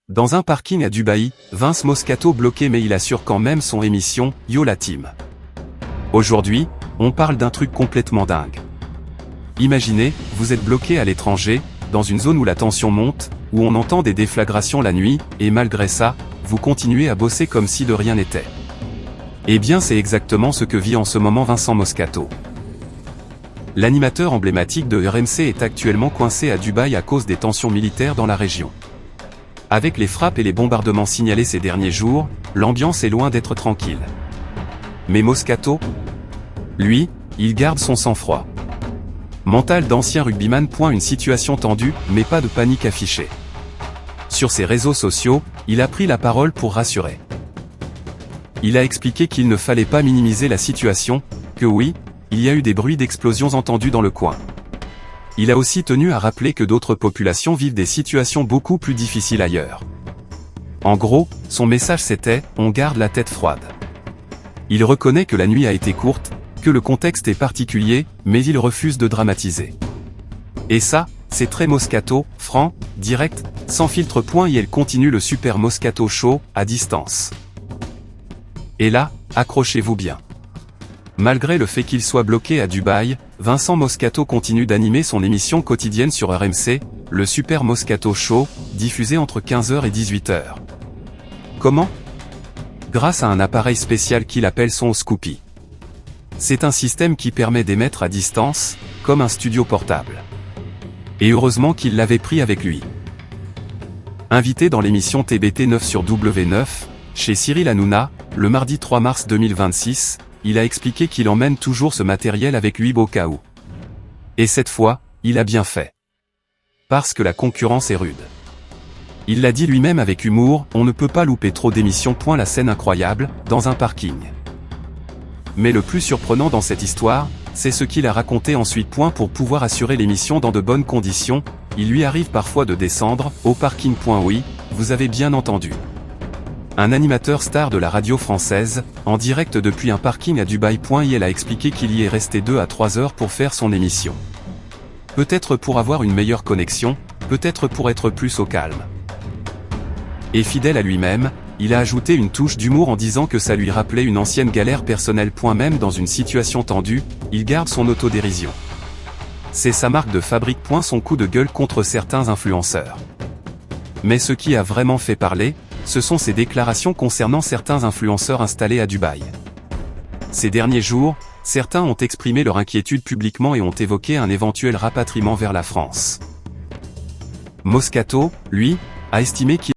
Dans un parking à Dubaï, Vince Moscato bloqué mais il assure quand même son émission « Yo la team ». Aujourd'hui, on parle d'un truc complètement dingue. Imaginez, vous êtes bloqué à l'étranger, dans une zone où la tension monte, où on entend des déflagrations la nuit, et malgré ça, vous continuez à bosser comme si de rien n'était. Eh bien c'est exactement ce que vit en ce moment Vincent Moscato. L'animateur emblématique de RMC est actuellement coincé à Dubaï à cause des tensions militaires dans la région. Avec les frappes et les bombardements signalés ces derniers jours, l'ambiance est loin d'être tranquille. Mais Moscato, lui, il garde son sang-froid. Mental d'ancien rugbyman. Une situation tendue, mais pas de panique affichée. Sur ses réseaux sociaux, il a pris la parole pour rassurer. Il a expliqué qu'il ne fallait pas minimiser la situation, que oui, il y a eu des bruits d'explosions entendus dans le coin. Il a aussi tenu à rappeler que d'autres populations vivent des situations beaucoup plus difficiles ailleurs. En gros, son message c'était « On garde la tête froide ». Il reconnaît que la nuit a été courte, que le contexte est particulier, mais il refuse de dramatiser. Et ça, c'est très Moscato, franc, direct, sans filtre. Et elle continue le super Moscato Show, à distance. Et là, accrochez-vous bien. Malgré le fait qu'il soit bloqué à Dubaï, Vincent Moscato continue d'animer son émission quotidienne sur RMC, le Super Moscato Show, diffusé entre 15h et 18h. Comment ? Grâce à un appareil spécial qu'il appelle son Scoopy. C'est un système qui permet d'émettre à distance, comme un studio portable. Et heureusement qu'il l'avait pris avec lui. Invité dans l'émission TBT 9 sur W9, chez Cyril Hanouna, le mardi 3 mars 2026, il a expliqué qu'il emmène toujours ce matériel avec lui au cas où. Et cette fois, il a bien fait. Parce que la concurrence est rude. Il l'a dit lui-même avec humour, on ne peut pas louper trop d'émissions. La scène incroyable, dans un parking. Mais le plus surprenant dans cette histoire, c'est ce qu'il a raconté ensuite. Pour pouvoir assurer l'émission dans de bonnes conditions, il lui arrive parfois de descendre, au parking. Oui, vous avez bien entendu. Un animateur star de la radio française, en direct depuis un parking à Dubaï. Il a expliqué qu'il y est resté 2 à 3 heures pour faire son émission. Peut-être pour avoir une meilleure connexion, peut-être pour être plus au calme. Et fidèle à lui-même, il a ajouté une touche d'humour en disant que ça lui rappelait une ancienne galère personnelle. Même dans une situation tendue, il garde son autodérision. C'est sa marque de fabrique. Son coup de gueule contre certains influenceurs. Mais ce qui a vraiment fait parler, ce sont ses déclarations concernant certains influenceurs installés à Dubaï. Ces derniers jours, certains ont exprimé leur inquiétude publiquement et ont évoqué un éventuel rapatriement vers la France. Moscato, lui, a estimé qu'il